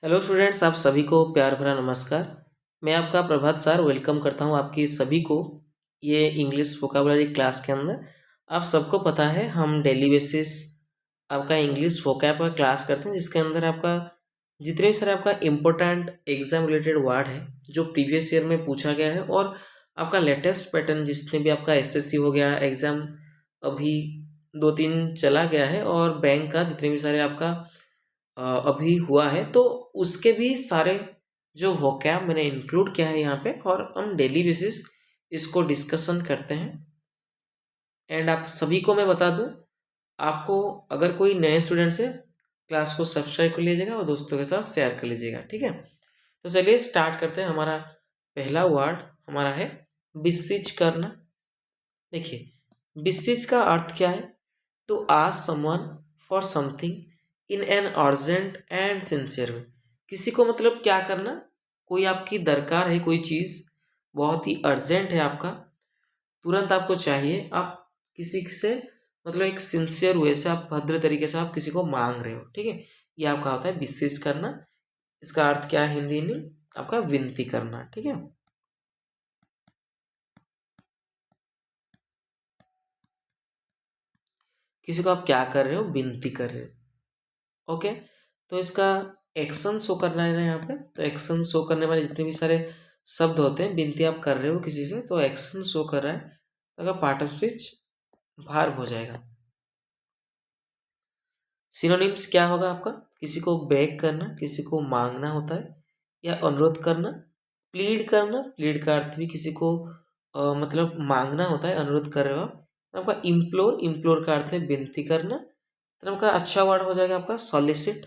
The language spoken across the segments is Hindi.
हेलो स्टूडेंट्स, आप सभी को प्यार भरा नमस्कार। मैं आपका प्रभात सर वेलकम करता हूं आपकी सभी को ये इंग्लिश वोकैबुलरी क्लास के अंदर। आप सबको पता है हम डेली बेसिस आपका इंग्लिश वोकैब का क्लास करते हैं, जिसके अंदर आपका जितने भी सारे आपका इम्पोर्टेंट एग्जाम रिलेटेड वर्ड है जो प्रीवियस ईयर में पूछा गया है, और आपका लेटेस्ट पैटर्न जिसमें भी आपका एसएससी हो गया एग्ज़ाम अभी 2-3 चला गया है, और बैंक का जितने भी सारे आपका अभी हुआ है, तो उसके भी सारे जो वोकैब मैंने इंक्लूड किया है यहाँ पे, और हम डेली बेसिस इसको डिस्कशन करते हैं। एंड आप सभी को मैं बता दूं, आपको अगर कोई नए स्टूडेंट्स है, क्लास को सब्सक्राइब कर लीजिएगा और दोस्तों के साथ शेयर कर लीजिएगा, ठीक है। तो चलिए स्टार्ट करते हैं। हमारा पहला वर्ड हमारा है बिसिज करना। देखिए, बिसिज का अर्थ क्या है? To ask someone for something in an urgent and sincere way. किसी को मतलब क्या करना, कोई आपकी दरकार है, कोई चीज़ बहुत ही अर्जेंट है, आपका तुरंत आपको चाहिए, आप किसी से मतलब एक सिंसियर वे से, आप भद्र तरीके से आप किसी को मांग रहे हो, ठीक है। ये आपका होता है बिसिज करना। इसका अर्थ क्या है हिंदी में? आपका विनती करना, ठीक है। किसी को आप क्या कर रहे हो? विनती कर रहे हो, ओके। तो इसका एक्शन शो करना है ना यहाँ पे, तो एक्शन शो करने वाले जितने भी सारे शब्द होते हैं, विनती आप कर रहे हो किसी से, तो एक्शन शो कर रहा है, तो अगर पार्ट ऑफ स्पीच भार्ब हो जाएगा। सिनोनिम्स क्या होगा आपका? किसी को बेग करना, किसी को मांगना होता है या अनुरोध करना। प्लीड करना, प्लीड का अर्थ भी किसी को मतलब मांगना होता है, अनुरोध कर रहे हो आप। तो आपका इम्प्लोर, इम्प्लोर का अर्थ है विनती करना। तो आपका अच्छा वर्ड हो जाएगा आपका सॉलिसिट।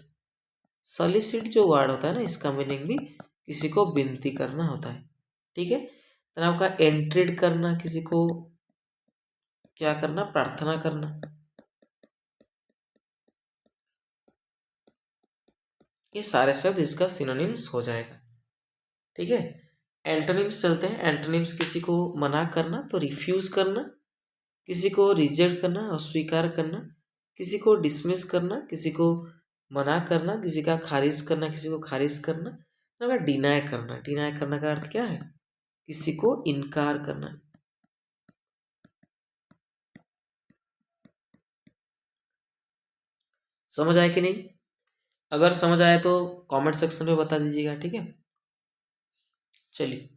सॉलिसिट जो वर्ड होता है ना, इसका मीनिंग भी किसी को विनती करना होता है, ठीक है। तो आपका एंट्रीड करना, किसी को क्या करना? प्रार्थना करना। ये सारे शब्द इसका सिनोनिम्स हो जाएगा, ठीक है। एंटोनिम्स चलते हैं। एंटोनिम्स किसी को मना करना तो रिफ्यूज करना, किसी को रिजेक्ट करना अस्वीकार करना, किसी को डिसमिस करना, किसी को मना करना, किसी का खारिज करना, किसी को खारिज करना। तो डिनाय करना, डिनाय करने का अर्थ क्या है? किसी को इनकार करना। समझ आया कि नहीं? अगर समझ आया तो कमेंट सेक्शन में बता दीजिएगा, ठीक है। चलिए,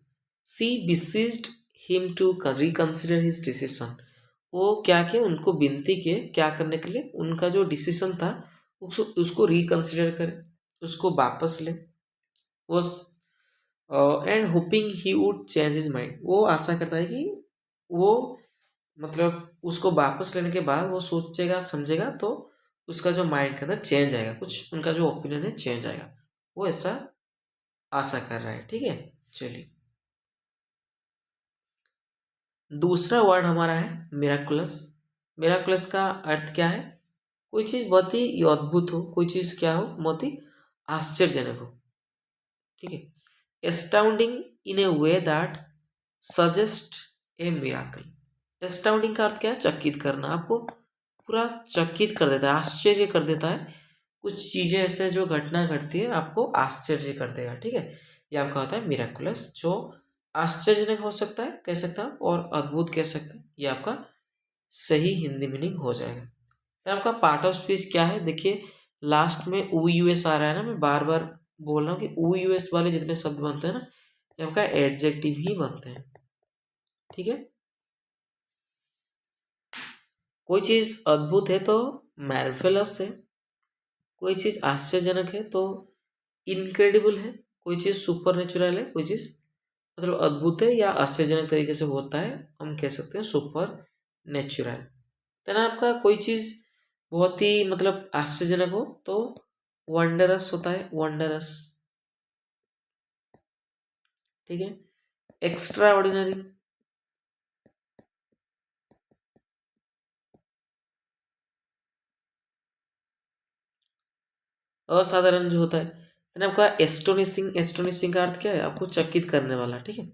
she beseeched him to reconsider his decision. वो क्या किए? उनको विनती किए क्या करने के लिए? उनका जो डिसीजन था उसको रिकंसिडर करे, उसको वापस ले। वो and hopping he would change his mind. वो आशा करता है कि वो मतलब उसको वापस लेने के बाद वो सोचेगा समझेगा, तो उसका जो माइंड के अंदर चेंज आएगा, कुछ उनका जो ओपिनियन है चेंज आएगा। वो ऐसा आशा कर रहा है, ठीक है। चलिए, दूसरा वर्ड हमारा है मिराकुलस। मिराकुलस का अर्थ क्या है? कोई चीज़ बहुत ही अद्भुत हो, कोई चीज़ क्या हो? बहुत ही आश्चर्यजनक हो, ठीक है। Astounding in A way that suggest A miracle. Astounding का अर्थ क्या है? चकित करना, आपको पूरा चकित कर देता है, आश्चर्य कर देता है। कुछ चीज़ें ऐसे जो घटना घटती है आपको आश्चर्य कर देगा, ठीक है। ये आपका होता है मिराकुलस, जो आश्चर्यजनक हो सकता है, कह सकता है, और अद्भुत कह सकते हैं। ये आपका सही हिंदी मीनिंग हो जाएगा। तो आपका पार्ट ऑफ स्पीच क्या है? देखिए, लास्ट में ऊ यूएस आ रहा है ना, मैं बार बार बोल रहा हूँ कि ऊ यूएस वाले जितने शब्द बनते हैं ना, ये आपका एडजेक्टिव ही बनते हैं, ठीक है। कोई चीज़ अद्भुत है तो मैर्वेलस है, कोई चीज़ आश्चर्यजनक है तो इनक्रेडिबल है, कोई चीज़ सुपर नेचुरल है, कोई चीज़ मतलब अद्भुत है या आश्चर्यजनक तरीके से होता है, हम कह सकते हैं सुपर नेचुरल। तो ना आपका कोई चीज़ बहुत ही मतलब आश्चर्यजनक हो तो वंडरस होता है, वंडरस, ठीक है। एक्स्ट्रा ऑर्डिनरी, असाधारण जो होता है। तो आपका एस्टोनिशिंग, एस्टोनिशिंग का अर्थ क्या है? आपको चकित करने वाला, ठीक है।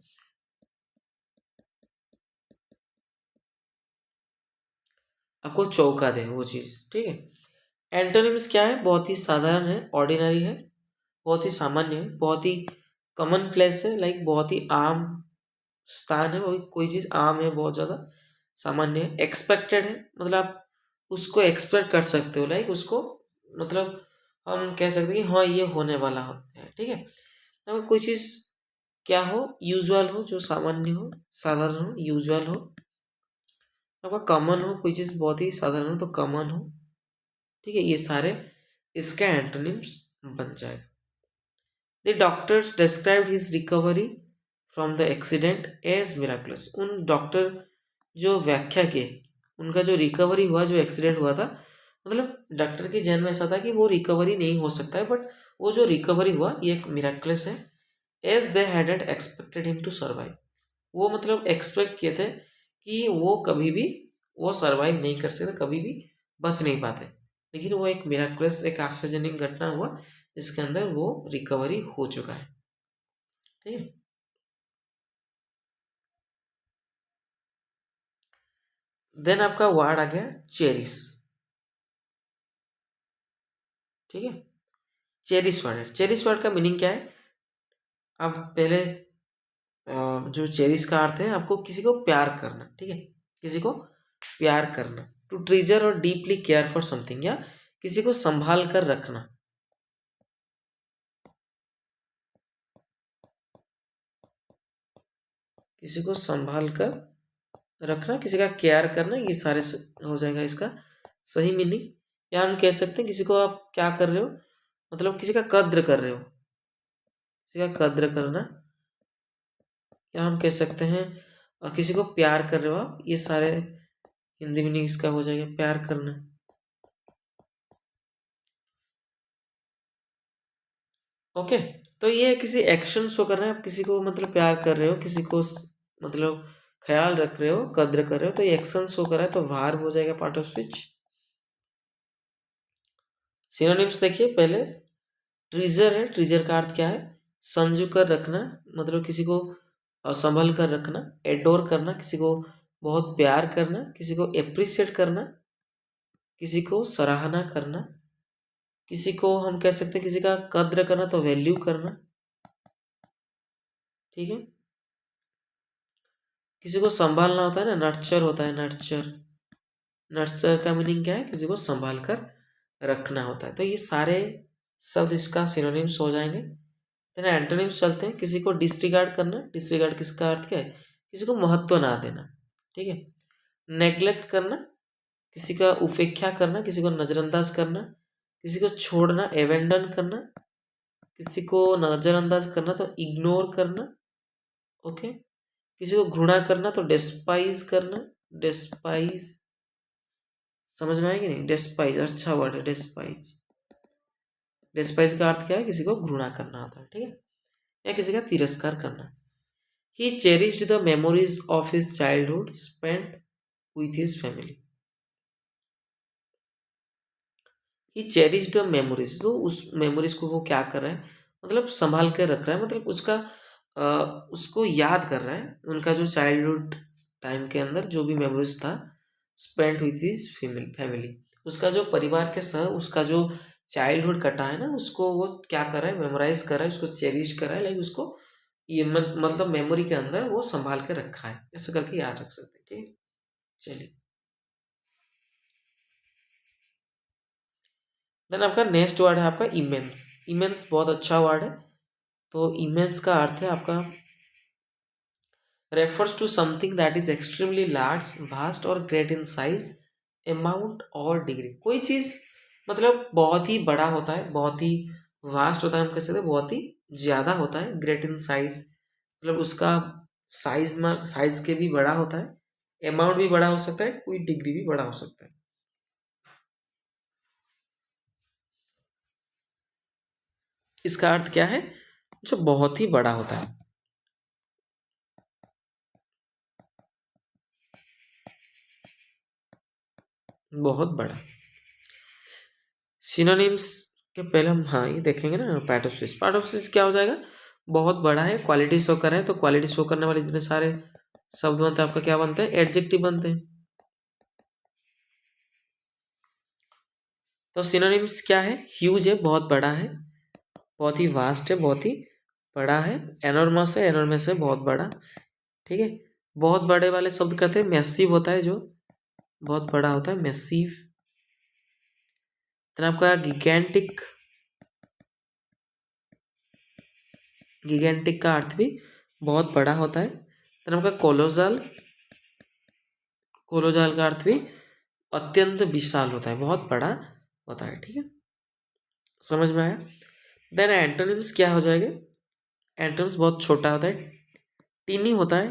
आपको चौंका दे वो चीज़, ठीक है। एंटोनिम्स क्या है? बहुत ही साधारण है, ऑर्डिनरी है, बहुत ही सामान्य है, बहुत ही कॉमन प्लेस है, लाइक बहुत ही आम स्थान है, वो कोई चीज़ आम है, बहुत ज़्यादा सामान्य है। एक्सपेक्टेड है, मतलब आप उसको एक्सपेक्ट कर सकते हो, लाइक उसको मतलब हम कह सकते हैं कि हाँ ये होने वाला है, ठीक है। अगर कोई चीज़ क्या हो, यूजुअल हो, जो सामान्य हो, साधारण हो, यूजुअल हो। अगर कॉमन हो, कोई चीज़ बहुत ही साधारण हो तो कॉमन हो, ठीक है। ये सारे इसका एंटोनिम्स बन जाएगा। The doctors described his recovery from the accident as miraculous. उन डॉक्टर जो व्याख्या किए, उनका जो रिकवरी हुआ, जो एक्सीडेंट हुआ था, मतलब डॉक्टर के जहन में ऐसा था कि वो रिकवरी नहीं हो सकता है, बट वो जो रिकवरी हुआ ये एक मिराकुलस है। As they hadn't expected him to survive. वो मतलब एक्सपेक्ट किए थे कि वो कभी भी वो सर्वाइव नहीं कर सकते, कभी भी बच नहीं पाते, लेकिन वो एक मिराकुलस, एक आश्चर्यजनक घटना हुआ जिसके अंदर वो रिकवरी हो चुका है, ठीक है। देन आपका वर्ड आ गया चेरिस, ठीक है। चेरिस वर्ड है, चेरिस वर्ड का मीनिंग क्या है। अब पहले जो चेरिस का अर्थ है आपको किसी को प्यार करना, ठीक है, किसी को प्यार करना। टू ट्रीजर और डीपली केयर फॉर समथिंग, या किसी को संभाल कर रखना, किसी को संभाल कर रखना, किसी का केयर करना, ये सारे हो जाएगा इसका सही मीनिंग। या हम कह सकते हैं किसी को आप क्या कर रहे हो, मतलब किसी का कद्र कर रहे हो, किसी का कद्र करना। या हम कह सकते हैं किसी को प्यार कर रहे हो आप, ये सारे हिंदी मीनिंग इसका हो जाएगा प्यार करना। ओके, तो ये किसी एक्शन शो कर रहे हैं, आप किसी को मतलब प्यार कर रहे हो, किसी को मतलब ख्याल रख रहे हो, कद्र कर रहे हो, तो ये एक्शन शो कर रहा है, तो वर्ब हो जाएगा पार्ट ऑफ स्पीच। सिनोनिम्स देखिए, पहले ट्रीजर है, ट्रीजर का अर्थ क्या है, संजो कर रखना, मतलब किसी को संभल कर रखना। एडोर करना, किसी को बहुत प्यार करना, किसी को एप्रिशिएट करना, किसी को सराहना करना, किसी को हम कह सकते हैं किसी का कद्र करना, तो वैल्यू करना, ठीक है। किसी को संभालना होता है ना, नर्चर होता है, नर्चर। नर्चर का मीनिंग क्या है, किसी को संभाल कर रखना होता है। तो ये सारे शब्द इसका सिनोनिम्स हो जाएंगे। देन एंटोनिम्स चलते हैं। किसी को डिसरिगार्ड करना, डिसरिगार्ड किसका अर्थ क्या है, किसी को महत्व ना देना, ठीक है। नेग्लेक्ट करना, किसी का उपेक्षा करना, किसी को नज़रअंदाज करना, किसी को छोड़ना, एवेंडन करना, किसी को नज़रअंदाज करना तो इग्नोर करना, ओके। किसी को घृणा करना तो डेस्पाइज करना, डेस्पाइज, समझ में आएगी नहीं, डेस्पाइज अच्छा वर्ड है, डेस्पाइज। डेस्पाइज का अर्थ क्या है, किसी को घृणा करना होता है, ठीक है, या किसी का तिरस्कार करना। He cherished the memories of his childhood spent with his family. He cherished the memories, तो उस मेमोरीज को वो क्या कर रहा है, मतलब संभाल कर रख रहा है, मतलब उसका उसको याद कर रहा है, उनका जो चाइल्डहुड टाइम के अंदर जो भी मेमोरीज था, स्पेंट विथ हिज फैमिली, उसका जो परिवार के साथ उसका जो चाइल्डहुड कटा है ना, उसको वो क्या कर रहा है, मेमोराइज कर रहा है, उसको चेरिश कर रहा है, लाइक उसको ये मतलब मेमोरी के अंदर वो संभाल के रखा है, ऐसा करके याद रख सकते हैं, ठीक है। चलिए, देन आपका नेक्स्ट वर्ड है आपका इमेंस। इमेंस बहुत अच्छा वर्ड है। तो इमेंस का अर्थ है आपका refers to something that is extremely large, vast और ग्रेट इन साइज, अमाउंट और डिग्री। कोई चीज़ मतलब बहुत ही बड़ा होता है, बहुत ही वास्ट होता है, हम कह सकते हैं बहुत ही ज़्यादा होता है। ग्रेट इन साइज मतलब उसका साइज में, साइज के भी बड़ा होता है, अमाउंट भी बड़ा हो सकता है, कोई डिग्री भी बड़ा हो सकता है। इसका अर्थ क्या है, जो बहुत ही बड़ा होता है, बहुत बड़ा। सिनोनिम्स के पहले हम हाँ ये देखेंगे ना, part of speech. Part of speech क्या हो जाएगा, बहुत बड़ा है, क्वालिटी शो कर रहे हैं, तो क्वालिटी शो करने वाले जितने सारे शब्द बनते हैं आपका क्या बनते हैं, एडजेक्टिव बनते हैं। तो सिनोनिम्स क्या है, ह्यूज है, बहुत बड़ा है, बहुत ही वास्ट है, बहुत ही बड़ा है। एनॉर्मस है, एनॉर्मस है बहुत बड़ा, ठीक है। बहुत बड़े वाले शब्द कहते हैं मैसिव होता है, जो बहुत बड़ा होता है, मैसिव। देन आपका गिगेंटिक, गिगेंटिक का अर्थ भी बहुत बड़ा होता है। देन आपका कोलोजाल, कोलोजाल का अर्थ भी अत्यंत विशाल होता है, बहुत बड़ा होता है, ठीक है। समझ में आया। देन एंटोनिम्स क्या हो जाएगा? एंटोनिम्स बहुत छोटा होता है, टीनी होता है।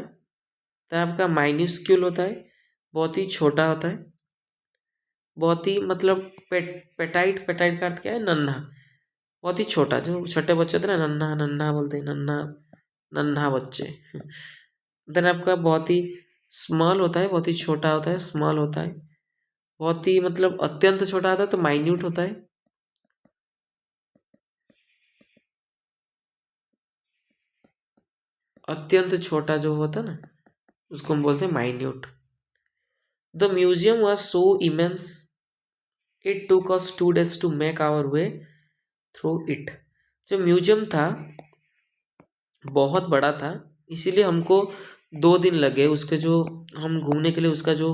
देन आपका माइन्यूस्क्यूल होता है, बहुत ही छोटा होता है, बहुत ही मतलब पेटाइट, पेटाइट का अर्थ क्या है? नन्हा, बहुत ही छोटा। जो छोटे बच्चे होते हैं ना, नन्हा नन्हा बोलते हैं, नन्हा नन्हा बच्चे। देन आपका बहुत ही स्मॉल होता है, बहुत ही छोटा होता है, स्मॉल होता है। बहुत ही मतलब अत्यंत छोटा होता है तो माइन्यूट होता है। अत्यंत छोटा जो होता है ना, उसको हम बोलते हैं minute. The museum was so immense it took us 2 days to make our way through it. जो म्यूजियम था बहुत बड़ा था, इसीलिए हमको 2 दिन लगे उसके, जो हम घूमने के लिए उसका जो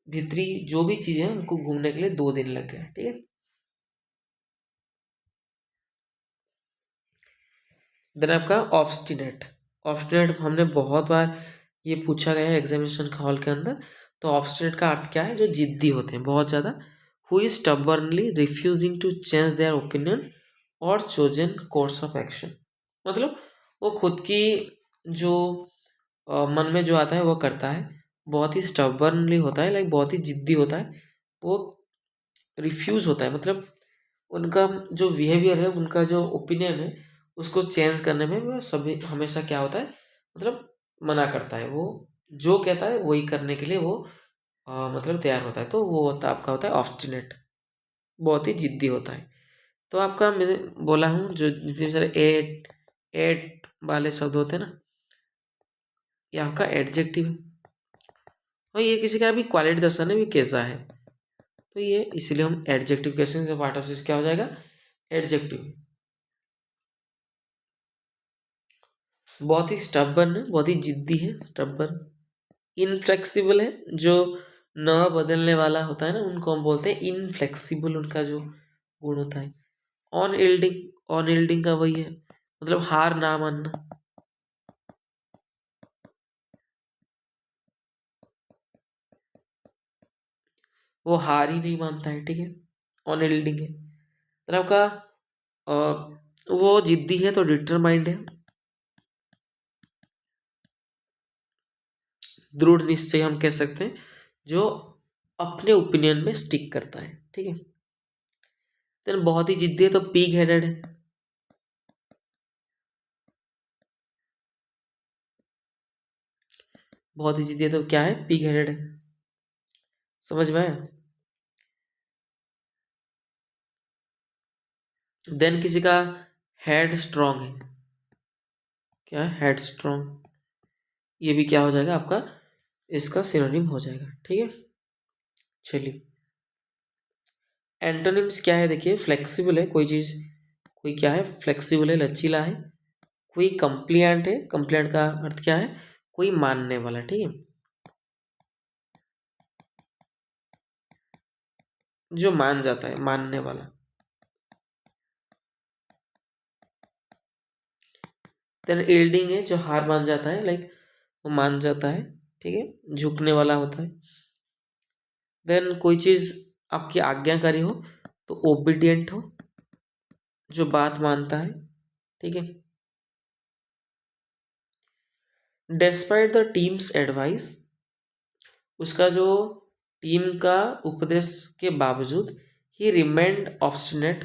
भीतरी जो भी चीज़ें हैं उनको घूमने के लिए 2 दिन लग गए, ठीक है। देन आपका ऑब्स्टिनेट, ऑब्स्टिनेट हमने बहुत बार ये पूछा गया है एग्जामिनेशन हॉल के अंदर। तो ऑब्स्टिनेट का अर्थ क्या है? जो जिद्दी होते हैं बहुत ज़्यादा। Who is stubbornly refusing to change their opinion और चोजन कोर्स ऑफ एक्शन। मतलब वो खुद की जो मन में जो आता है वो करता है, बहुत ही स्टबर्नली होता है, लाइक बहुत ही जिद्दी होता है। वो रिफ्यूज होता है, मतलब उनका जो बिहेवियर है, उनका जो ओपिनियन है, उसको चेंज करने में वह सभी हमेशा क्या होता है, मतलब मना करता है। वो जो कहता है वही करने के लिए वो मतलब तैयार होता है। तो वो होता आपका होता है ऑब्स्टिनेट, बहुत ही जिद्दी होता है। तो आपका मैंने बोला हूँ जो जितने सारे एट एट वाले शब्द होते हैं ना, ये आपका एडजेक्टिव है, और ये किसी का भी क्वालिटी दर्शाने भी कैसा है, तो ये इसीलिए हम एडजेक्टिव कैसे पार्ट ऑफ क्या हो जाएगा? एडजेक्टिव। बहुत ही स्टबर्न है, बहुत ही जिद्दी है, स्टबर्न। इनफ्लेक्सिबल है, जो न बदलने वाला होता है ना, उनको हम बोलते हैं इनफ्लेक्सिबल, उनका जो गुण होता है। ऑन इल्डिंग, ऑन इल्डिंग का वही है, मतलब हार ना मानना। वो हार ही नहीं मानता है, ठीक है, ऑन इल्डिंग है। मतलब आपका वो जिद्दी है तो डिटरमाइंड है, दृढ़ निश्चय हम कह सकते हैं, जो अपने ओपिनियन में स्टिक करता है, ठीक है। देन बहुत ही जिद्दी है तो पिग हेडेड है, बहुत ही जिद्दी है तो क्या है? पिग हेडेड है। समझ में आया। देन किसी का हेड स्ट्रांग है, क्या है? Head strong. ये भी क्या हो जाएगा आपका? इसका सिनोनिम हो जाएगा, ठीक है। चलिए, एंटोनिम्स क्या है? देखिए, फ्लेक्सिबल है कोई चीज, कोई क्या है? फ्लेक्सिबल है, लचीला है। कोई कंप्लिएंट है, कंप्लिएंट का अर्थ क्या है? कोई मानने वाला, ठीक है, जो मान जाता है, मानने वाला। देन यील्डिंग है, जो हार मान जाता है, लाइक वो मान जाता है, ठीक है, झुकने वाला होता है। देन कोई चीज आपकी आज्ञाकारी हो तो ओबीडियंट हो, जो बात मानता है, ठीक है। डिस्पाइट द टीम्स एडवाइस, उसका जो टीम का उपदेश के बावजूद, ही रिमेंड ऑब्स्टिनेट,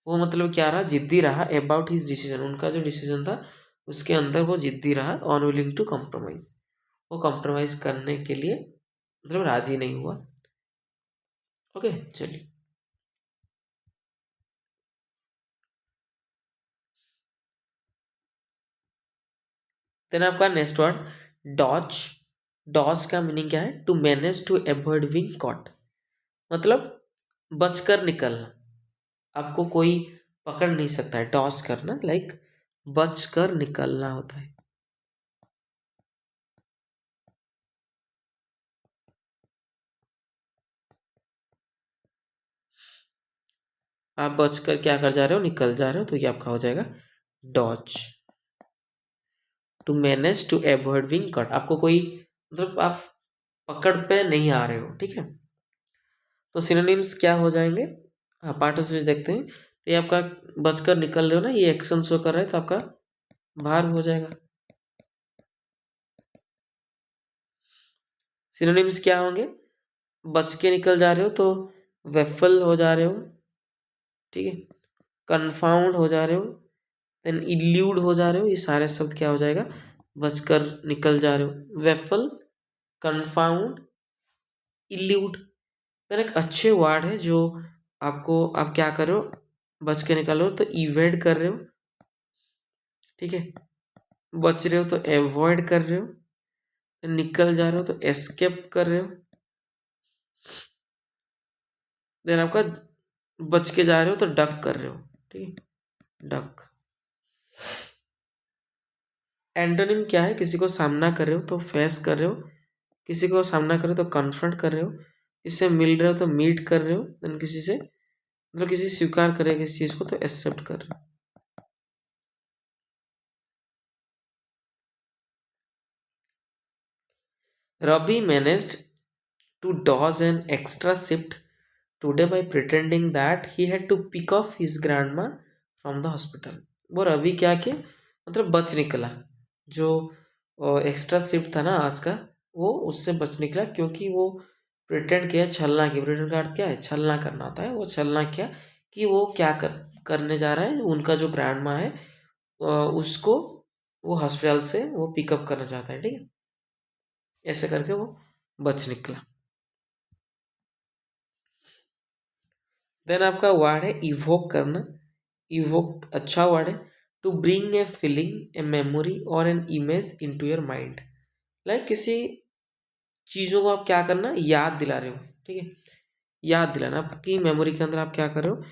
वो मतलब क्या रहा? जिद्दी रहा। अबाउट हिज डिसीजन, उनका जो डिसीजन था उसके अंदर वो जिद्दी रहा। अनविलिंग टू कॉम्प्रोमाइज, वो कॉम्प्रोमाइज करने के लिए मतलब राजी नहीं हुआ। ओके, चलिए। देन आपका नेक्स्ट वर्ड डॉज। डॉज का मीनिंग क्या है? To manage to avoid being caught, मतलब बचकर निकलना। आपको कोई पकड़ नहीं सकता है, डॉज करना, लाइक बच कर निकलना होता है। आप बच कर क्या कर जा रहे हो, निकल जा रहे हो, तो ये आपका हो जाएगा dodge. To manage, to avoid being cut, आपको कोई मतलब आप पकड़ पे नहीं आ रहे हो, ठीक है। तो सिनोनिम्स क्या हो जाएंगे, पार्ट ऑफ स्पीच देखते हैं। तो ये आपका बचकर निकल रहे हो ना, ये एक्शन शो कर रहा है, तो आपका भार हो जाएगा। सिनोनिम्स क्या होंगे, बच के निकल जा रहे हो तो वेफल हो जा रहे हो, ठीक है। कन्फाउंड हो जा रहे हो, देन इल्यूड हो जा रहे हो, ये सारे शब्द क्या हो जाएगा, बचकर निकल जा रहे हो। Waffle, confound, elude. देन एक अच्छे वर्ड है जो आपको, आप क्या कर रहे हो, बच के निकल रहे हो तो इवेड कर रहे हो, ठीक है। बच रहे हो तो एवॉइड कर रहे हो, निकल जा रहे हो तो एस्केप कर रहे हो। देन आपका बच के जा रहे हो तो डक कर रहे हो, ठीक है, डक। एंटोनिम क्या है, किसी को सामना कर रहे हो तो फेस कर रहे हो, किसी को सामना कर रहे हो तो कन्फ्रंट कर रहे हो, किसी से मिल रहे हो तो मीट कर रहे हो, देन किसी से मतलब किसी स्वीकार कर रहे हो किसी चीज को तो एक्सेप्ट कर रहे हो। Ravi managed to dodge an extra shift today by pretending that he had to pick up his grandma from the hospital। वो रवि क्या किया, मतलब बच निकला, जो एक्स्ट्रा शिफ्ट था ना आज का, वो उससे बच निकला क्योंकि वो प्रिटेंड किया, छलना की, प्रिटेंड का अर्थ क्या है, छलना करना होता है। वो छलना किया कि वो क्या करने जा रहा है, उनका जो ग्रैंड माँ है उसको वो हॉस्पिटल से वो पिकअप करना चाहता है, ठीक है। ऐसे करके वो बच निकला। देन आपका वर्ड है इवोक करना। इवोक अच्छा वर्ड है। To bring a feeling, a memory और an image into your mind, like किसी चीज़ों को आप क्या करना, याद दिला रहे हो, ठीक है। याद दिलाना, आपकी मेमोरी के अंदर आप क्या कर रहे हो,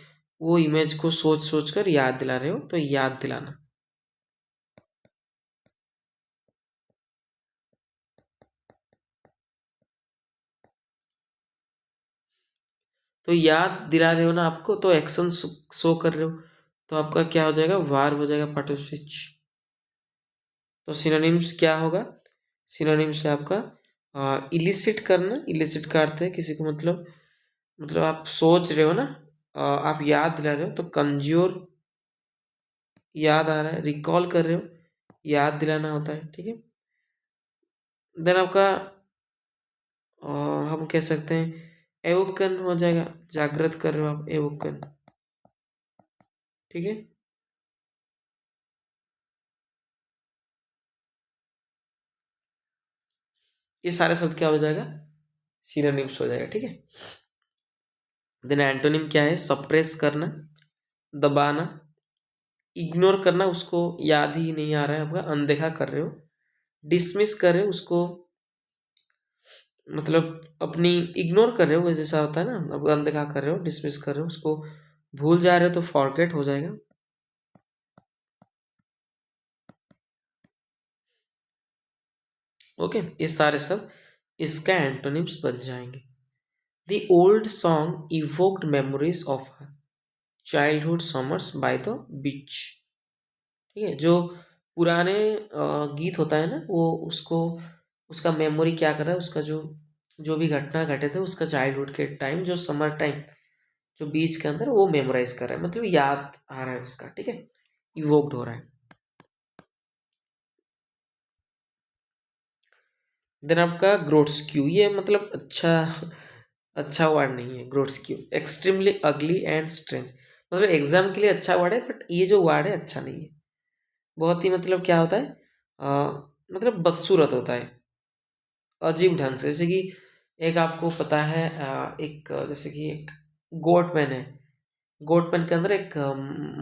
वो इमेज को सोच सोच कर याद दिला रहे हो, तो याद दिलाना। तो याद दिला रहे हो ना आपको, तो एक्शन शो कर रहे हो, तो आपका क्या हो जाएगा, वार हो जाएगा, पार्ट ऑफ स्पीच। तो सिनोनिम्स क्या होगा, सिनोनिम्स है आपका इलिसिट करना। इलिसिट का अर्थ है किसी को मतलब आप सोच रहे हो ना, आप याद दिला रहे हो, तो कंज्यूर, याद आ रहा है, रिकॉल कर रहे हो, याद दिलाना होता है, ठीक है। देन आपका हम कह सकते हैं एवोकन हो जाएगा, जागृत कर रहे हो आप, एवोकन, ठीक है। ये सारे शब्द क्या हो जाएगा, सिनोनिम्स हो जाएगा, ठीक है। देन एंटोनिम क्या है, सप्रेस करना, दबाना, इग्नोर करना, उसको याद ही नहीं आ रहा है आपका, अनदेखा कर रहे हो, डिसमिस कर रहे हो उसको, मतलब अपनी इग्नोर कर रहे हो, जैसा होता है ना, अब अनदेखा कर रहे हो, डिसमिस कर रहे हो उसको, भूल जा रहे हो तो फॉरगेट हो जाएगा। ओके, ये सारे सब इसका एंटोनिम्स बन जाएंगे। The old song evoked memories of childhood summers by the beach, ठीक है। जो पुराने गीत होता है ना, वो उसको, उसका मेमोरी क्या कर रहा है, उसका जो जो भी घटना घटे थे उसका चाइल्डहुड के टाइम, जो समर टाइम, जो बीच के अंदर, वो मेमोराइज कर रहा है, मतलब याद आ रहा है उसका, ठीक है, इवोक्ड हो रहा है। देन आपका ग्रोट्स्क्यू, ये मतलब अच्छा अच्छा वर्ड नहीं है ग्रोट्स्क्यू, एक्सट्रीमली अगली एंड स्ट्रेंज, मतलब एग्जाम के लिए अच्छा वर्ड है, बट ये जो वर्ड है अच्छा नहीं है। बहुत ही मतलब क्या होता है, मतलब बदसूरत होता है, अजीब ढंग से, जैसे कि एक आपको पता है एक जैसे कि एक गोटमैन है। गोटमैन के अंदर एक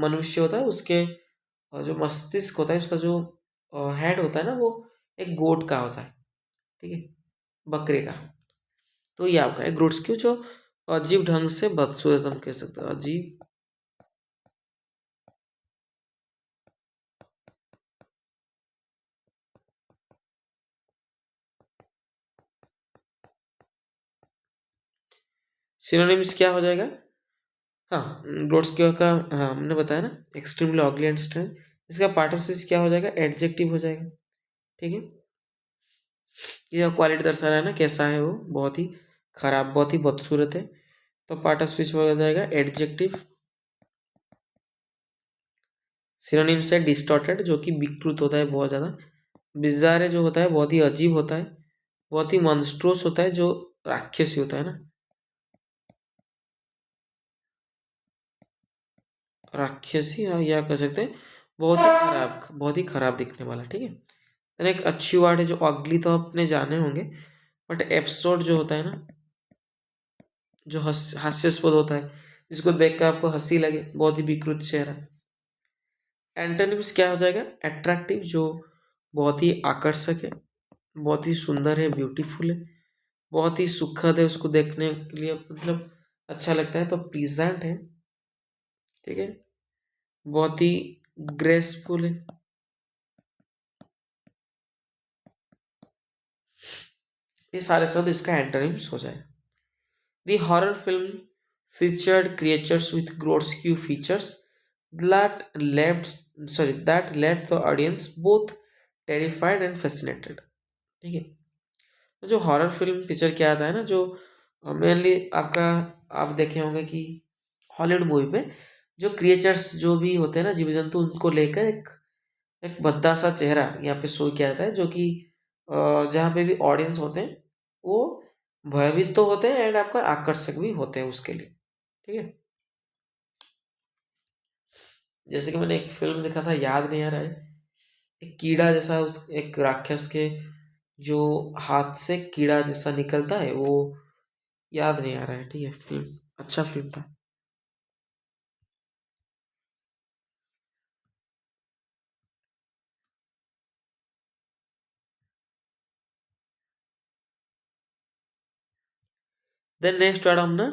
मनुष्य होता है, उसके जो मस्तिष्क होता है, उसका जो हेड होता है ना, वो एक गोट का होता है, ठीक है, बकरे का। तो ये आपका है ग्रोट्स्क्यू, जो अजीब ढंग से बदसूरत हम कह सकते हैं, अजीब सिनोनिम्स क्या हो जाएगा? हाँ, ग्रोट्स्की का, हाँ हमने बताया ना, एक्सट्रीमली ऑगली एंड स्ट्रेंज। इसका पार्ट ऑफ स्पीच क्या हो जाएगा? एडजेक्टिव हो जाएगा। ठीक है, ये क्वालिटी दर्शा रहा है ना, कैसा है वो, बहुत ही खराब, बहुत ही बदसूरत है, तो पार्ट ऑफ स्पीच हो जाएगा एडजेक्टिव। सिनोनिम से डिस्टॉर्टेड, जो कि विकृत होता है बहुत ज़्यादा। बिज़ारे जो होता है बहुत ही अजीब होता है, बहुत ही मॉन्स्ट्रोस होता है, जो राक्षसी होता है ना, राक्षसी, हाँ, या कह सकते हैं बहुत ही खराब, बहुत ही खराब दिखने वाला। ठीक है, देन एक अच्छी वर्ड है जो अगली, तो अपने जाने होंगे, बट एपिसोड जो होता है ना, जो हास्यास्पद होता है, जिसको देख कर आपको हंसी लगे, बहुत ही विकृत चेहरा। एंटोनिम्स क्या हो जाएगा? अट्रैक्टिव, जो बहुत ही आकर्षक है, बहुत ही सुंदर है, ब्यूटीफुल है, बहुत ही सुखद है, उसको देखने के लिए मतलब अच्छा लगता है। तो प्लीजेंट है, ठीक है, बहुत ही ग्रेसफुल है। ये सारे शब्द इसका एंटोनिम्स हो जाए। The horror film featured creatures with grotesque features that left the audience both terrified and fascinated। ठीक है, तो जो हॉरर फिल्म पिक्चर क्या आता है ना, जो मेनली आपका, आप देखे होंगे कि हॉलीवुड मूवी पे जो क्रिएचर्स जो भी होते हैं ना, जीव जंतु, उनको लेकर एक एक भद्दा सा चेहरा यहाँ पे शो किया जाता है, जो कि जहाँ पे भी ऑडियंस होते हैं वो भयभीत तो होते हैं एंड आपका आकर्षक भी होते हैं उसके लिए। ठीक है, जैसे कि मैंने एक फिल्म देखा था, याद नहीं आ रहा है, एक कीड़ा जैसा, उस एक राक्षस के जो हाथ से कीड़ा जैसा निकलता है, वो याद नहीं आ रहा है। ठीक है, फिल्म अच्छा फिल्म था। देन नेक्स्ट वर्ड हम ना,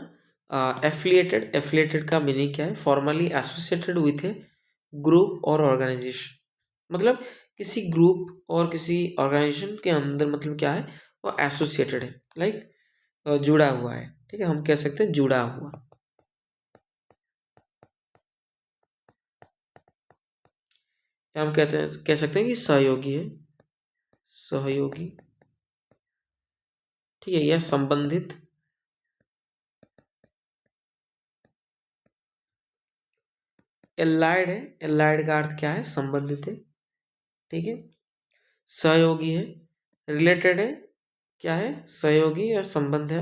एफिलिएटेड। एफिलिएटेड का मीनिंग क्या है? Formally associated with A group और ऑर्गेनाइजेशन, मतलब किसी ग्रुप और किसी ऑर्गेनाइजेशन के अंदर, मतलब क्या है, वो एसोसिएटेड है, लाइक जुड़ा हुआ है। ठीक है, हम कह सकते हैं जुड़ा हुआ, या हम कहते हैं, कह सकते हैं कि सहयोगी है, सहयोगी। ठीक है, या संबंधित। एलाइड है, एलाइड का अर्थ क्या है? संबंधित है। ठीक है, सहयोगी है, रिलेटेड है, क्या है? सहयोगी या संबंध है।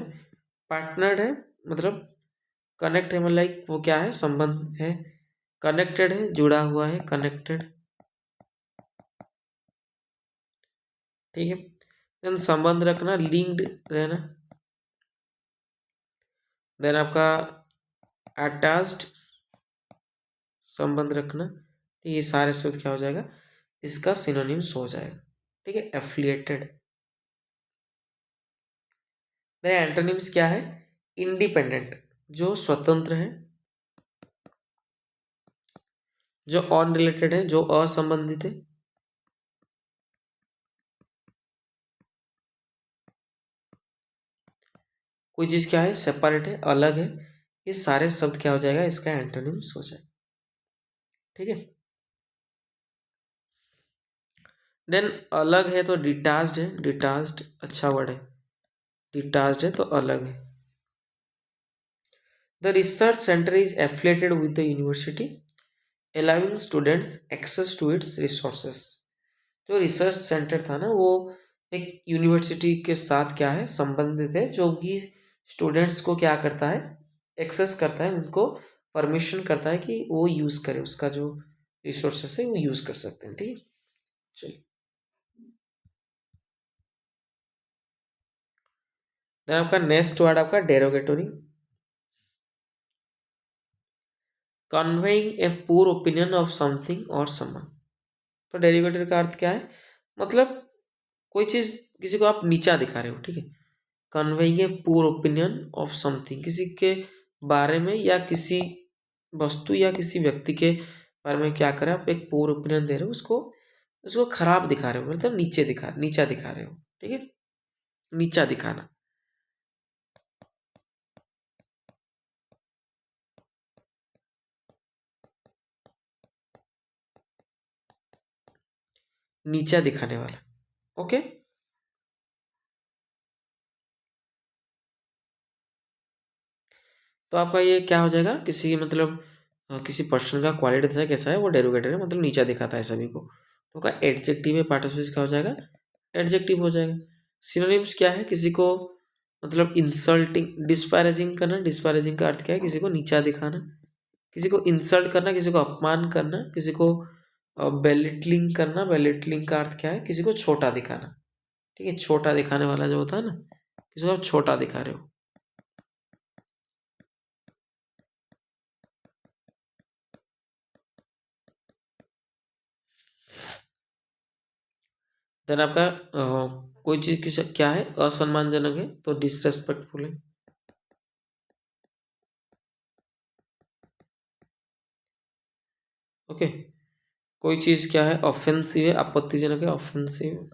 पार्टनर्ड है, मतलब कनेक्ट है, मतलब लाइक वो क्या है? संबंध है। कनेक्टेड है, जुड़ा हुआ है, कनेक्टेड। ठीक है, देन संबंध रखना, लिंक्ड रहना। देन आपका अटैच्ड, संबंध रखना। ये सारे शब्द क्या हो जाएगा? इसका सिनोनिम्स हो जाएगा। ठीक है, एफिलिएटेड। देन एंटोनिम्स क्या है? इंडिपेंडेंट, जो स्वतंत्र है, जो अनरिलेटेड है, जो असंबंधित है। कोई चीज क्या है? सेपरेट है, अलग है। ये सारे शब्द क्या हो जाएगा? इसका एंटोनिम्स हो जाएगा। ठीक है, देन अलग है तो डिटाच्ड है, डिटाच्ड अच्छा वर्ड है, डिटाच्ड है तो अलग है। The research centre is affiliated with the university allowing students access to its resources। जो रिसर्च सेंटर था ना, वो एक यूनिवर्सिटी के साथ क्या है? संबंधित है, जो कि स्टूडेंट्स को क्या करता है? एक्सेस करता है, उनको परमिशन करता है कि वो यूज करे, उसका जो रिसोर्सेस है वो यूज कर सकते हैं। ठीक है, चलिए, देन आपका नेक्स्ट वर्ड आपका डेरोगेटोरी। कन्वेइंग ए पूर ओपिनियन ऑफ समथिंग और समवन। तो डेरोगेटोरी का अर्थ क्या है? मतलब कोई चीज, किसी को आप नीचा दिखा रहे हो। ठीक है, conveying a poor opinion of something, किसी के बारे में या किसी वस्तु या किसी व्यक्ति के बारे में क्या करें, आप एक पुअर ओपिनियन दे रहे हो, उसको उसको खराब दिखा रहे हो, मतलब नीचा दिखा रहे हो। ठीक है, नीचा दिखाना। नीचा दिखाने वाला। ओके, तो आपका ये क्या हो जाएगा, किसी मतलब किसी पर्सन का क्वालिटी दर्शाए कैसा है, वो डेरोगेटर है, मतलब नीचा दिखाता है सभी को। तो का एडजेक्टिव है, पार्टिसिपल क्या हो जाएगा, एडजेक्टिव हो जाएगा। सिनोनिम्स क्या है, किसी को मतलब इंसल्टिंग, डिस्पैरेजिंग करना। डिस्पैरेजिंग का अर्थ क्या है, किसी को नीचा दिखाना, किसी को इंसल्ट करना, किसी को अपमान करना, किसी को बेलिटलिंग करना। बेलिटलिंग का अर्थ क्या है, किसी को छोटा दिखाना। ठीक है, छोटा दिखाने वाला जो होता है ना, किसी को आप छोटा दिखा रहे हो। देन आपका कोई चीज किस क्या है, असम्मानजनक है तो डिसरेस्पेक्टफुल है। ओके, कोई चीज क्या है, ऑफेंसिव है, आपत्तिजनक है, ऑफेंसिव।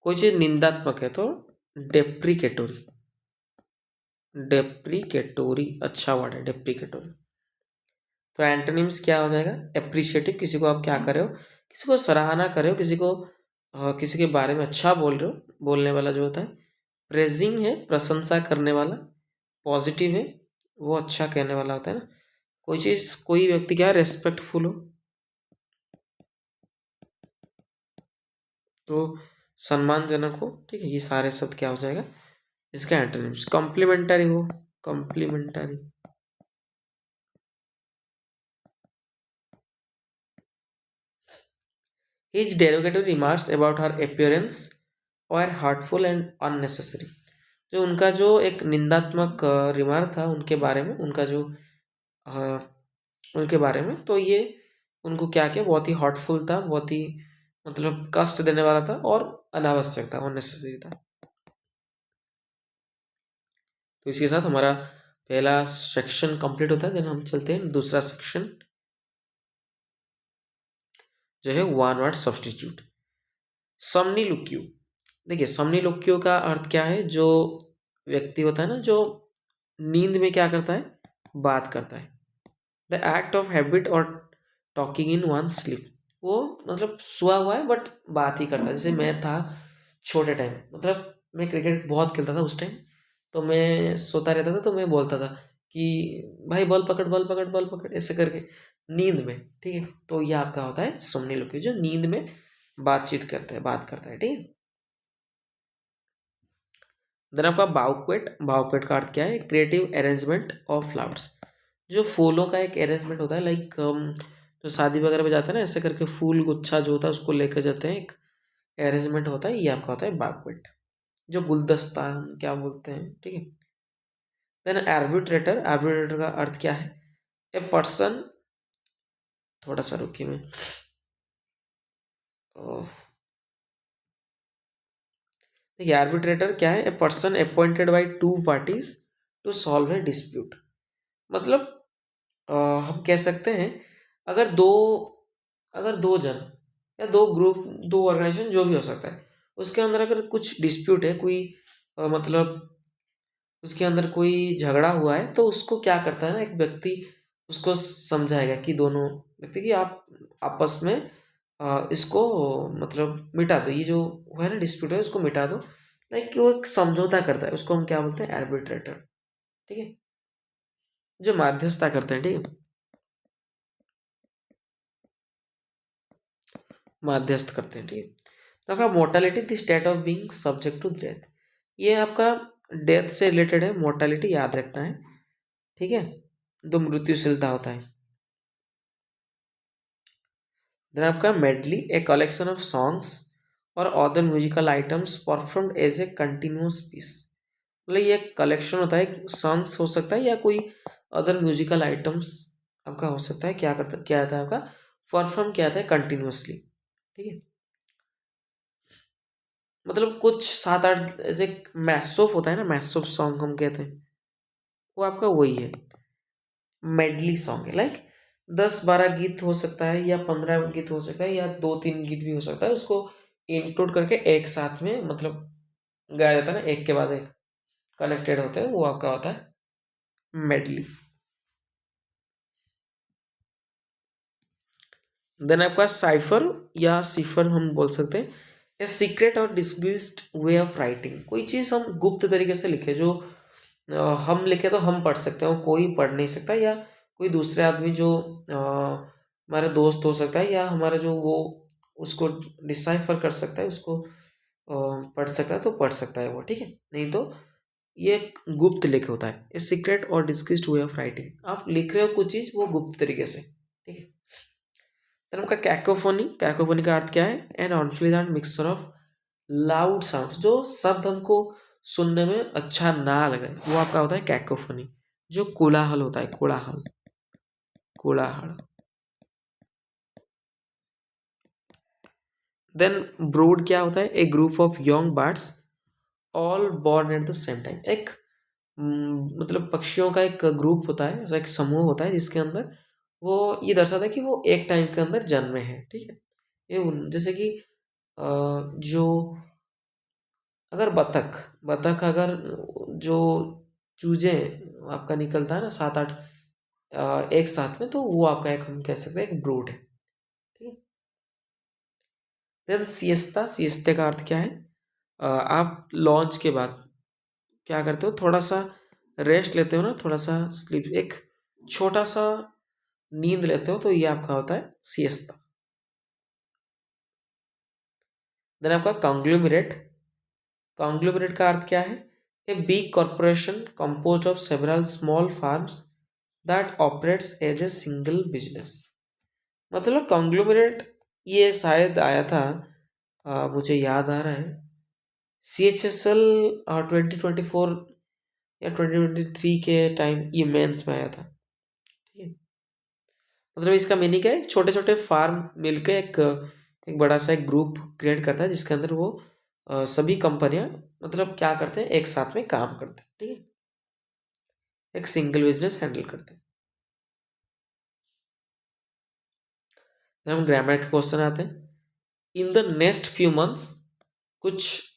कोई चीज निंदात्मक है तो डेप्रिकेटोरी। डेप्रिकेटोरी अच्छा वर्ड है, डेप्रिकेटोरी। तो एंटोनिम्स क्या हो जाएगा, एप्रिशिएटिव, किसी को आप क्या कर रहे हो, किसी को सराहना कर रहे हो, किसी को किसी के बारे में अच्छा बोल रहे हो, बोलने वाला जो होता है। प्रेजिंग है, प्रशंसा करने वाला। पॉजिटिव है, वो अच्छा कहने वाला होता है ना। कोई चीज, कोई व्यक्ति क्या है, रेस्पेक्टफुल हो तो सम्मानजनक हो। ठीक है, ये सारे शब्द क्या हो जाएगा, इसका एंटोनिम्स। कॉम्प्लीमेंटरी हो, complementary. His derogatory remarks about her appearance were hurtful and unnecessary। जो उनका जो एक निंदात्मक रिमार्क था उनके बारे में, उनका जो अ, उनके बारे में, तो ये उनको क्या किया, बहुत ही हर्टफुल था, बहुत ही मतलब कष्ट देने वाला था और अनावश्यक था, अननेसेसरी था। तो इसके साथ हमारा पहला सेक्शन कंप्लीट होता है। देन हम चलते हैं दूसरा सेक्शन, जो है वन वर्ड सब्स्टिट्यूट। समनिलुक्यू। देखिए, समनिलुक्यू का अर्थ क्या है, जो व्यक्ति होता है ना, जो नींद में क्या करता है, बात करता है। द एक्ट ऑफ हैबिट और टॉकिंग इन वन स्लीप। वो मतलब सोया हुआ है बट बात ही करता है। जैसे मैं था छोटे टाइम, मतलब मैं क्रिकेट बहुत खेलता था उस टाइम, तो मैं सोता रहता था, तो मैं बोलता था कि भाई बॉल पकड़, बॉल पकड़, बॉल पकड़, ऐसे करके नींद में। ठीक है, तो ये आपका होता है सोमनिलोक्यू, जो नींद में बातचीत करता है, बात करता है। ठीक है, देन आपका बाउक्वेट। बाउक्वेट का अर्थ क्या है, क्रिएटिव अरेंजमेंट ऑफ फ्लावर्स। जो फूलों का एक अरेंजमेंट होता है, लाइक जो शादी वगैरह में जाता है ना, ऐसे करके फूल गुच्छा जो होता है उसको लेकर जाते हैं, एक अरेंजमेंट होता है, ये आपका होता है बाउक्वेट, जो गुलदस्ता हम क्या बोलते हैं। ठीक है, देन आर्बिट्रेटर। आर्बिट्रेटर का अर्थ क्या है, ए पर्सन, थोड़ा सा रुकिए मैं, ओह, देखिए आर्बिट्रेटर क्या है, a person appointed by two parties to solve a dispute. मतलब हम कह सकते हैं, अगर दो अगर दो जन या दो ग्रुप, दो ऑर्गेनाइजेशन, जो भी हो सकता है, उसके अंदर अगर कुछ डिस्प्यूट है, कोई मतलब उसके अंदर कोई झगड़ा हुआ है, तो उसको क्या करता है ना, एक व्यक्ति उसको समझाएगा कि दोनों व्यक्ति की आप आपस में इसको मतलब मिटा दो, ये जो हुआ है ना डिस्प्यूट है, उसको मिटा दो। लाइक वो एक समझौता करता है, उसको हम क्या बोलते हैं, आर्बिट्रेटर। ठीक है, जो मध्यस्थता करते हैं। ठीक है, मध्यस्थ करते हैं। ठीक है, तो आपका mortality, the state of being subject to death. ये आपका डेथ से रिलेटेड है, मोर्टालिटी याद रखना है। ठीक है, जो मृत्युशीलता होता है। देन आपका medley, a collection of songs और other musical items performed as a continuous piece. मतलब ये कलेक्शन होता है, सॉन्ग्स हो सकता है या कोई अदर म्यूजिकल आइटम्स आपका हो सकता है, क्या करता, क्या आता है आपका, परफॉर्म किया था कंटिन्यूअसली। ठीक है, मतलब कुछ सात आठ ऐसे मैसोप होता है ना, मैसोप सॉन्ग हम कहते हैं, वो आपका वही है, मेडली सॉन्ग है। लाइक 10-12 गीत हो सकता है या 15 गीत हो सकता है या 2-3 गीत भी हो सकता है, उसको इंक्लूड करके एक साथ में मतलब गाया जाता है ना, एक के बाद एक कनेक्टेड होते हैं, वो आपका होता है मेडली। देन आपका साइफर या सिफर हम बोल सकते हैं, ए सीक्रेट और डिस्गुइस्ड वे ऑफ राइटिंग। कोई चीज़ हम गुप्त तरीके से लिखे, जो हम लिखे तो हम पढ़ सकते हैं और कोई पढ़ नहीं सकता, या कोई दूसरे आदमी जो हमारे दोस्त हो सकता है या हमारा जो वो उसको डिसाइफर कर सकता है, उसको पढ़ सकता है तो पढ़ सकता है वो, ठीक है। नहीं तो ये एक गुप्त लिख होता है, ए सीक्रेट और डिस्क्रिप्ट वे ऑफ राइटिंग। आप लिख रहे हो कुछ चीज़ वो गुप्त तरीके से, ठीक है। फिर आपका कैकोफोनी, कैकोफोनी का अर्थ क्या है, an unpleasant mixture of loud sound, जो शब्द हमको सुनने में अच्छा ना लगे वो आपका होता है कैकोफोनी, जो कोलाहल होता है, कोलाहल, कोलाहल। देन ब्रोड क्या होता है, a group of young birds all born at the same time. एक मतलब पक्षियों का एक ग्रुप होता है, ऐसा एक समूह होता है जिसके अंदर वो ये दर्शाता है कि वो एक टाइम के अंदर जन्मे हैं, ठीक है। जैसे कि जो अगर बतख, बतख अगर जो चूजे आपका निकलता है ना 7-8 एक साथ में, तो वो आपका एक हम कह सकते हैं एक ब्रूड है, ठीक है। देन सिएस्ता, सिएस्ते का अर्थ क्या है, आप लॉन्च के बाद क्या करते हो, थोड़ा सा रेस्ट लेते हो ना, थोड़ा सा स्लीप, एक छोटा सा नींद लेते हो, तो ये आपका होता है सिएस्ता। देन आपका कॉन्ग्लोमरेट, कॉन्ग्लोमरेट का अर्थ क्या है, a big corporation composed of several small firms that operates as a single business. मतलब कॉन्ग्लोमरेट ये शायद आया था, मुझे याद आ रहा है CHSL 2024 या 2023 के टाइम ये मेंस में आया था, ठीक है। मतलब इसका मीनिंग क्या है, छोटे छोटे फार्म मिलकर एक एक बड़ा सा एक ग्रुप क्रिएट करता है जिसके अंदर वो सभी कंपनियां मतलब क्या करते हैं, एक साथ में काम करते हैं, ठीक है, एक सिंगल बिजनेस हैंडल करते हैं। जब हम ग्रामर के क्वेश्चन आते हैं, in the next few months, कुछ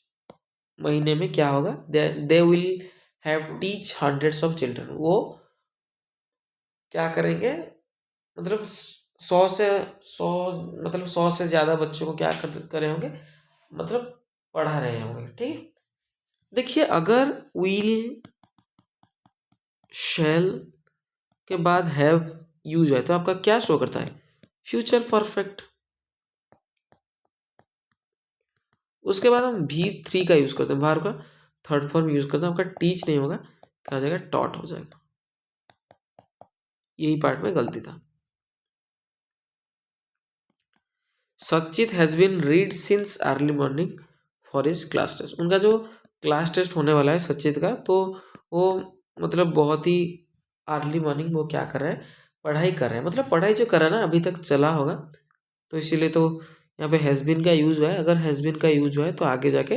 महीने में क्या होगा, they will have teach hundreds of children, वो क्या करेंगे, मतलब 100 से 100, मतलब 100 से ज़्यादा बच्चों को क्या कर रहे होंगे, मतलब पढ़ा रहे होंगे, ठीक है। देखिए अगर विल शैल के बाद हैव यूज है तो आपका क्या शो करता है, फ्यूचर परफेक्ट। उसके बाद हम V3 का यूज करते हैं, बाहर का थर्ड फॉर्म यूज करते हैं, आपका टीच नहीं होगा, क्या हो जाएगा, टॉट हो जाएगा। यही पार्ट में गलती था। Sachit has been read since early morning for his class test. उनका जो क्लास टेस्ट होने वाला है सचित का, तो वो मतलब बहुत ही अर्ली मॉर्निंग वो क्या कर रहा है, पढ़ाई कर रहे हैं। मतलब पढ़ाई जो कर रहा है ना अभी तक चला होगा, तो इसीलिए तो यहाँ पे हैज़ बीन का यूज हुआ है। अगर हैज़ बीन का यूज हुआ है तो आगे जाके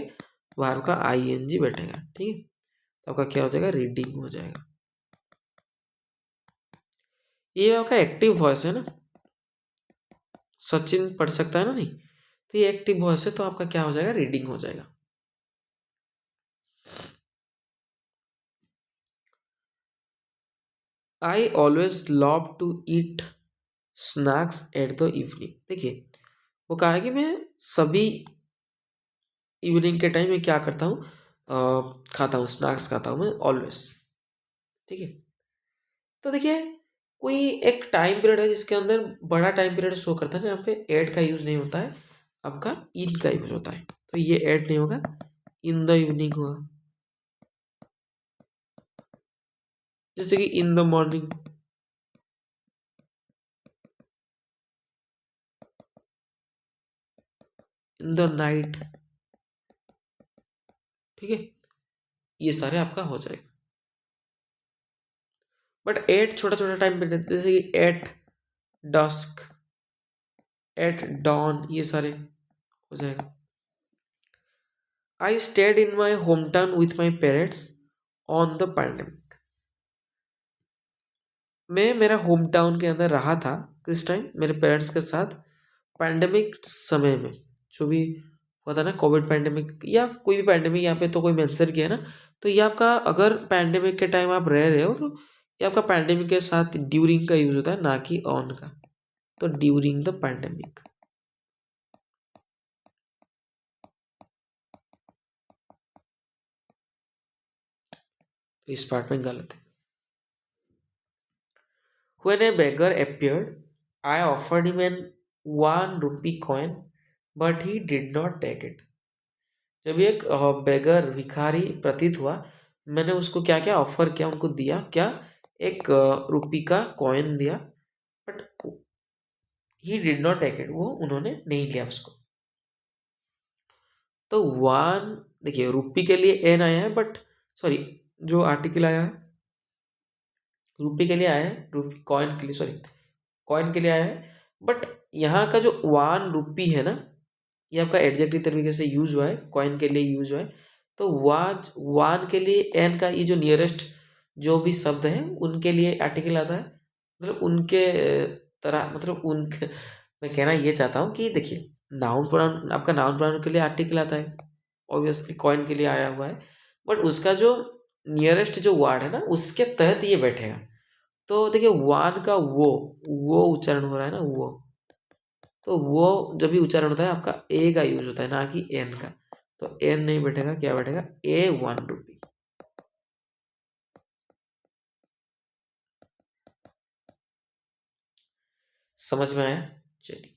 बाहर का ING बैठेगा, ठीक है। तो आपका क्या हो जाएगा, रीडिंग हो जाएगा। ये आपका एक्टिव वॉइस है ना, सचिन पढ़ सकता है ना, नहीं, तो ये एक्टिव वॉइस है, तो आपका क्या हो जाएगा, रीडिंग हो जाएगा। I always love to eat snacks at the evening. देखिए वो कहा है कि मैं सभी इवनिंग के टाइम में क्या करता हूँ, खाता हूँ, स्नैक्स खाता हूँ मैं ऑलवेज, ठीक है। तो देखिए कोई एक टाइम पीरियड है जिसके अंदर बड़ा टाइम पीरियड शो करता है ना, यहाँ पे एड का यूज नहीं होता है, आपका इन का यूज होता है, तो ये एड नहीं होगा, इन द इवनिंग होगा। जैसे कि in the morning, in the night, ठीक है, ये सारे आपका हो जाएगा। बट एट छोटा छोटा टाइम पीरियड, जैसे कि एट डस्क, एट डॉन, ये सारे हो जाएगा। I stayed in my home town with my parents on the pandemic. मैं मेरा होम टाउन के अंदर रहा था किस टाइम, मेरे पेरेंट्स के साथ पैंडेमिक समय में, जो भी होता है ना, कोविड पैंडेमिक या कोई भी पैंडेमिक, यहाँ पे तो कोई मेंशन किया है ना, तो ये आपका अगर पैंडेमिक के टाइम आप रह रहे हो तो ये आपका पैंडेमिक के साथ ड्यूरिंग का यूज होता है, ना कि ऑन का। तो ड्यूरिंग द पैंडेमिक, तो इस पार्ट में गलत है। When a beggar appeared, I offered him an 1 rupee coin, but he did not take it. जब एक बेगर भिखारी प्रतीत हुआ, मैंने उसको क्या क्या ऑफर किया, उनको दिया क्या, एक रुपी का कॉइन दिया, but he did not take it, वो उन्होंने नहीं लिया उसको। तो 1, देखिए रुपी के लिए एन आया है, बट सॉरी जो आर्टिकल आया है रुपी के लिए आया है, रुपी कॉइन के लिए, सॉरी कॉइन के लिए आया है, बट यहाँ का जो 1 रुपी है ना, ये आपका एडजेक्टिव तरीके से यूज हुआ है, कॉइन के लिए यूज हुआ है। तो वन के लिए एन का ये जो नियरेस्ट जो भी शब्द है उनके लिए आर्टिकल आता है, मतलब उनके तरह, मतलब उनके मैं कहना ये चाहता हूँ कि देखिए नाउन प्रोनाउन, आपका नाउन प्रोनाउन के लिए आर्टिकल आता है, ऑब्वियसली कॉइन के लिए आया हुआ है, बट उसका जो नियरेस्ट जो वर्ड है ना उसके तहत ये बैठेगा। तो देखिए वन का वो उच्चारण हो रहा है ना, वो, तो वो जब भी उच्चारण होता है आपका ए का यूज होता है, ना कि एन का। तो एन नहीं बैठेगा, क्या बैठेगा, ए 1 रुपी। समझ में आया? चलिए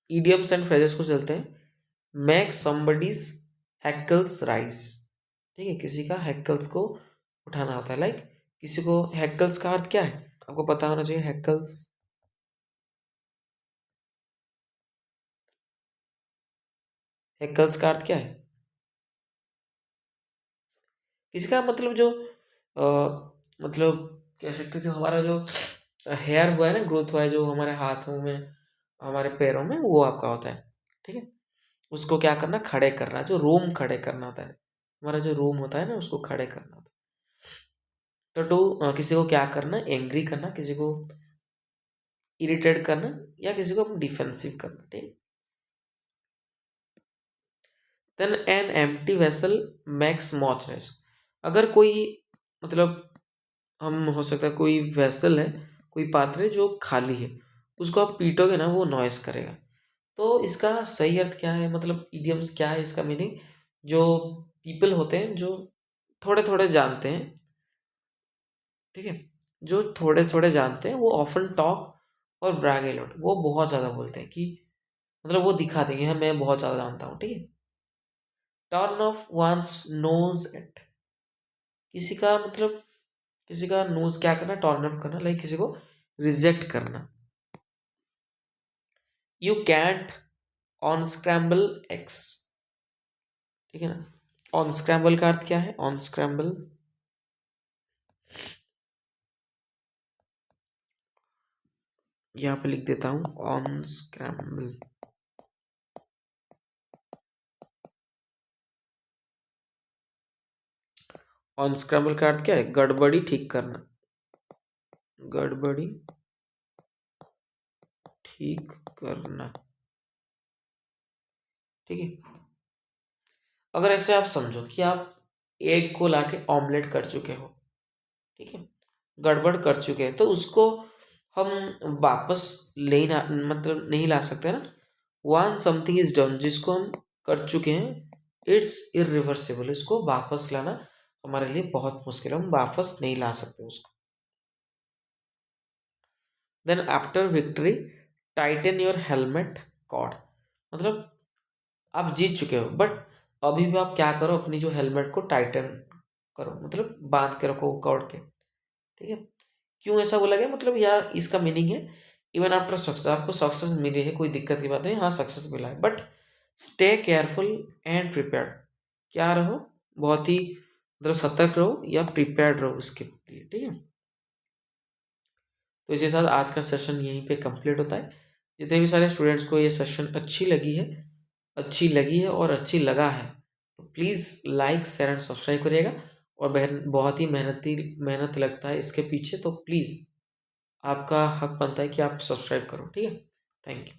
इडियम्स एंड फ्रेजेस को चलते हैं। मेक समबडीज हैकल्स राइज, ठीक है, किसी का हैकल्स को उठाना होता है, लाइक किसी को, हैकल्स का अर्थ क्या है आपको पता होना चाहिए। हैकल्स, हैकल्स का अर्थ क्या है? किसी का मतलब जो मतलब कह सकते हैं जो हमारा जो हेयर हुआ है ना, ग्रोथ हुआ है जो हमारे हाथों में, हमारे पैरों में, वो आपका होता है, ठीक है। उसको क्या करना, खड़े करना, जो रोम खड़े करना होता है, हमारा जो रोम होता है ना उसको खड़े करना होता है। तो किसी को क्या करना, एंग्री करना, किसी को इरिटेट करना, या किसी को डिफेंसिव करना, ठीक। Then an empty vessel makes much noise, अगर कोई मतलब हम हो सकता है कोई वेसल है, कोई पात्र है जो खाली है, उसको आप पीटोगे ना वो नॉइस करेगा। तो इसका सही अर्थ क्या है, मतलब इडियम्स क्या है, इसका मीनिंग, जो पीपल होते हैं जो थोड़े थोड़े जानते हैं, ठीक है, जो थोड़े थोड़े जानते हैं, वो ऑफन टॉक और ब्रैग अ लॉट, वो बहुत ज़्यादा बोलते हैं कि मतलब वो दिखा देंगे हाँ मैं बहुत ज़्यादा जानता हूँ, ठीक है। Turn off one's nose at, किसी का मतलब किसी का नोज क्या करना, टर्न अप करना, लाइक किसी को रिजेक्ट करना। You can't on scramble eggs, ठीक है ना। ऑन स्क्रैम्बल का अर्थ क्या है, ऑन स्क्रैम्बल, यहाँ पे लिख देता हूँ ऑन स्क्रैम्बल। ऑन स्क्रैम्बल का अर्थ क्या है, गड़बड़ी ठीक करना, गड़बड़ी ठीक करना, ठीक है। अगर ऐसे आप समझो कि आप एग को लाके ऑमलेट कर चुके हो, ठीक है, गड़बड़ कर चुके हैं, तो उसको हम वापस ले ना, मतलब नहीं ला सकते ना। वन समथिंग इज डन, जिसको हम कर चुके हैं, इट्स इरिवर्सिबल, इसको वापस लाना हमारे लिए बहुत मुश्किल है, हम वापस नहीं ला सकते उसको। Then after victory tighten your helmet cord, मतलब आप जीत चुके हो, बट अभी भी आप क्या करो, अपनी जो हेलमेट को टाइटन करो, मतलब बांध के रखो कॉर्ड के, ठीक है। क्यों ऐसा बोला गया, मतलब यहाँ इसका मीनिंग है इवन आफ्टर सक्सेस, आपको सक्सेस मिली है, कोई दिक्कत की बात नहीं, हाँ सक्सेस मिला है, but stay careful and prepared, क्या रहो, बहुत ही मतलब सतर्क रहो या प्रिपेयर्ड रहो उसके लिए, ठीक है। तो इसी के साथ आज का सेशन यहीं पे कंप्लीट होता है। जितने भी सारे स्टूडेंट्स को ये सेशन अच्छी लगी है और अच्छी लगा है, तो please like share and subscribe करिएगा। और बहन बहुत ही मेहनत लगता है इसके पीछे, तो प्लीज़ आपका हक बनता है कि आप सब्सक्राइब करो, ठीक है। Thank you.